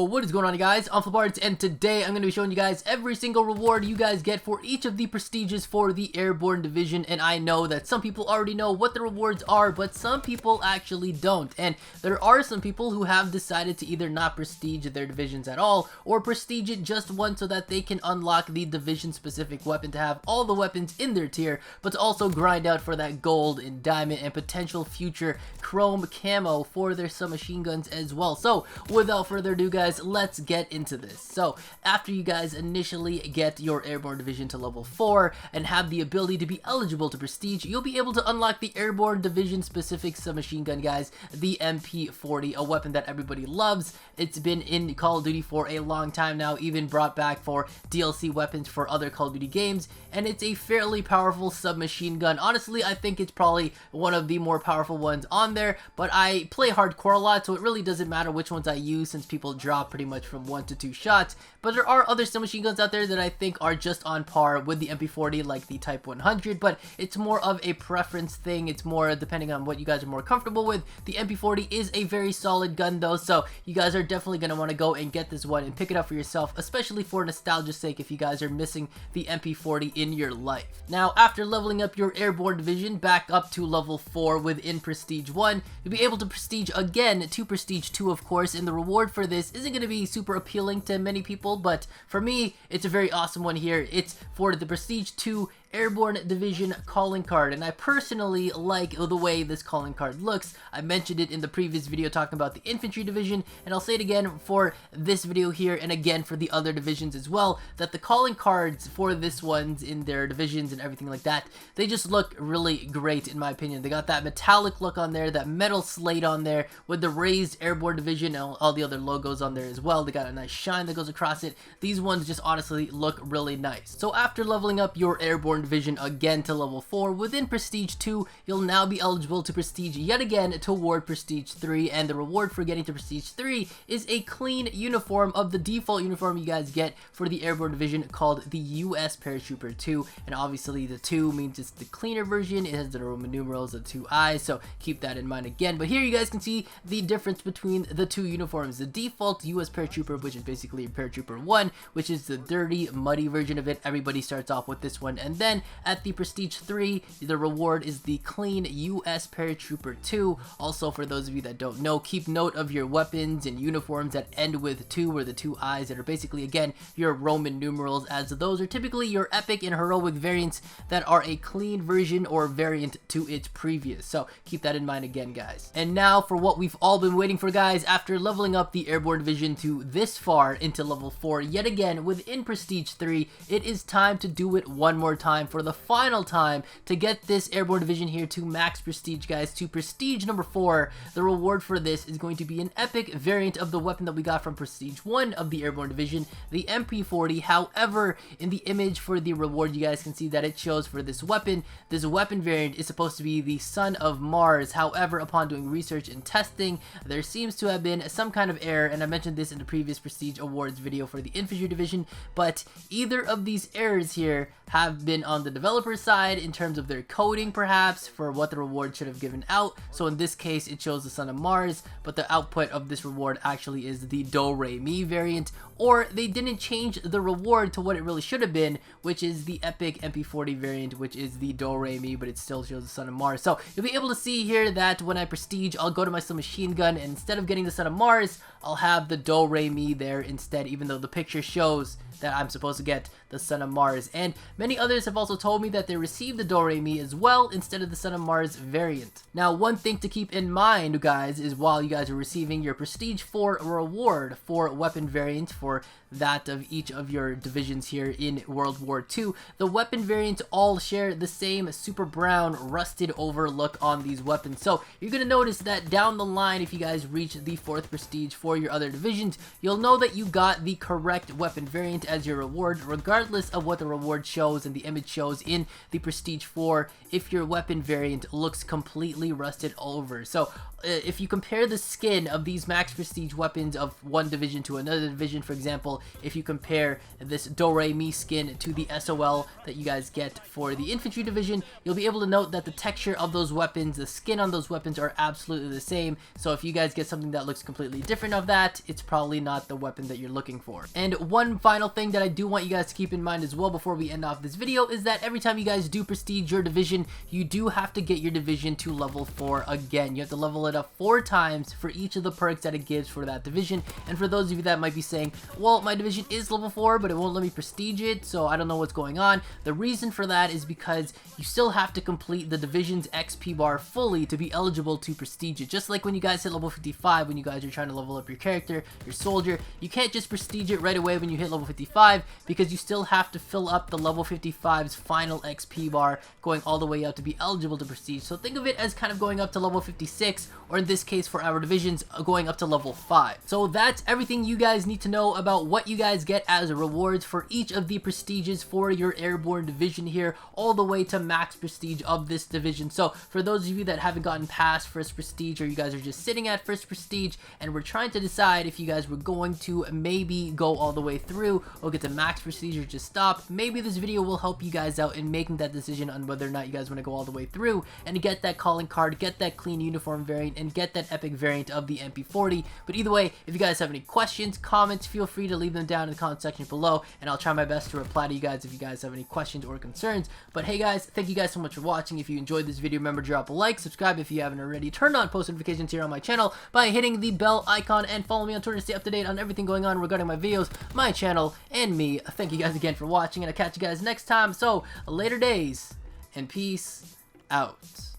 Yo, what is going on, you guys? I'm Fliparts, and today I'm going to be showing you guys every single reward you guys get for each of the prestiges for the Airborne division. And I know that some people already know what the rewards are, but some people actually don't. And there are some people who have decided to either not prestige their divisions at all, or prestige it just once so that they can unlock the division-specific weapon to have all the weapons in their tier, but to also grind out for that gold and diamond and potential future chrome camo for their submachine guns as well. So without further ado, guys, let's get into this. So after you guys initially get your Airborne division to level 4 and have the ability to be eligible to prestige, you'll be able to unlock the Airborne division specific submachine gun, guys, the MP40, a weapon that everybody loves. It's been in Call of Duty for a long time now, even brought back for DLC weapons for other Call of Duty games, and it's a fairly powerful submachine gun. Honestly, I think it's probably one of the more powerful ones on there, but I play hardcore a lot, so it really doesn't matter which ones I use since people drop pretty much from 1 to 2 shots. But there are other submachine guns out there that I think are just on par with the MP40, like the Type 100, but it's more of a preference thing. It's more depending on what you guys are more comfortable with. The MP40 is a very solid gun though, so you guys are definitely going to want to go and get this one and pick it up for yourself, especially for nostalgia's sake if you guys are missing the MP40 in your life. Now, after leveling up your Airborne division back up to level 4 within Prestige 1, you'll be able to prestige again to Prestige 2, of course, and the reward for this isn't going to be super appealing to many people, but for me, it's a very awesome one here. It's for the Prestige 2 Airborne Division calling card, and I personally like the way this calling card looks. I mentioned it in the previous video talking about the Infantry Division, and I'll say it again for this video here, and again for the other divisions as well, that the calling cards for this ones in their divisions and everything like that, they just look really great in my opinion. They got that metallic look on there, that metal slate on there with the raised Airborne Division and all the other logos on there as well. They got a nice shine that goes across it. These ones just honestly look really nice. So after leveling up your Airborne division again to level 4 within Prestige 2, you'll now be eligible to prestige yet again toward Prestige 3, and the reward for getting to Prestige 3 is a clean uniform of the default uniform you guys get for the Airborne division called the US Paratrooper 2, and obviously the 2 means it's the cleaner version. It has the Roman numerals, the 2 eyes, so keep that in mind again. But here you guys can see the difference between the two uniforms. The default US Paratrooper, which is basically Paratrooper 1, which is the dirty, muddy version of it. Everybody starts off with this one, and then at the Prestige 3, the reward is the clean US Paratrooper 2. Also, for those of you that don't know, keep note of your weapons and uniforms that end with 2, or the 2 eyes, that are basically, again, your Roman numerals, as those are typically your epic and heroic variants that are a clean version or variant to its previous. So keep that in mind again, guys. And now for what we've all been waiting for, guys. After leveling up the Airborne division to this far into level 4 yet again within Prestige 3, it is time to do it one more time for the final time to get this Airborne division here to max prestige, guys, to prestige number 4. The reward for this is going to be an epic variant of the weapon that we got from Prestige 1 of the Airborne division, the MP40. However, in the image for the reward, you guys can see that it shows for this weapon variant is supposed to be the Son of Mars. However, upon doing research and testing, there seems to have been some kind of error, and I mentioned this in the previous Prestige Awards video for the Infantry division, but either of these errors here have been on the developer side in terms of their coding, perhaps, for what the reward should have given out. So in this case, it shows the Son of Mars, but the output of this reward actually is the Do-Re-Mi variant, or they didn't change the reward to what it really should have been, which is the epic MP40 variant, which is the Do-Re-Mi, but it still shows the Son of Mars. So you'll be able to see here that when I prestige, I'll go to my submachine gun, and instead of getting the Son of Mars, I'll have the Do-Re-Mi there instead, even though the picture shows that I'm supposed to get the Son of Mars. And many others have also told me that they received the Do-Re-Mi as well instead of the Son of Mars variant. Now, one thing to keep in mind, guys, is while you guys are receiving your Prestige 4 reward for weapon variant for that of each of your divisions here in World War II, the weapon variants all share the same super brown rusted over look on these weapons. So you're going to notice that down the line, if you guys reach the 4th prestige for your other divisions, you'll know that you got the correct weapon variant as your reward, regardless of what the reward shows and the image shows in the Prestige 4 if your weapon variant looks completely rusted over. So if you compare the skin of these max prestige weapons of one division to another division, for example, example, if you compare this Do-Re-Mi skin to the SOL that you guys get for the infantry division, you'll be able to note that the texture of those weapons, the skin on those weapons are absolutely the same. So if you guys get something that looks completely different of that, it's probably not the weapon that you're looking for. And one final thing that I do want you guys to keep in mind as well before we end off this video is that every time you guys do prestige your division, you do have to get your division to level 4 again. You have to level it up 4 times for each of the perks that it gives for that division. And for those of you that might be saying, well, my division is level 4, but it won't let me prestige it, so I don't know what's going on. The reason for that is because you still have to complete the division's XP bar fully to be eligible to prestige it. Just like when you guys hit level 55, when you guys are trying to level up your character, your soldier, you can't just prestige it right away when you hit level 55, because you still have to fill up the level 55's final XP bar, going all the way up to be eligible to prestige. So think of it as kind of going up to level 56, or in this case for our divisions, going up to level 5. So that's everything you guys need to know about what you guys get as rewards for each of the prestiges for your Airborne division here, all the way to max prestige of this division. So for those of you that haven't gotten past first prestige, or you guys are just sitting at first prestige and we're trying to decide if you guys were going to maybe go all the way through or get to max prestige or just stop, maybe this video will help you guys out in making that decision on whether or not you guys want to go all the way through and get that calling card, get that clean uniform variant, and get that epic variant of the MP40. But either way, if you guys have any questions, comments, feel free to leave them down in the comment section below, and I'll try my best to reply to you guys if you guys have any questions or concerns. But hey guys, thank you guys so much for watching. If you enjoyed this video, remember to drop a like, subscribe if you haven't already, turn on post notifications here on my channel by hitting the bell icon, and follow me on Twitter to stay up to date on everything going on regarding my videos, my channel, and me. Thank you guys again for watching, and I'll catch you guys next time. So later days, and peace out.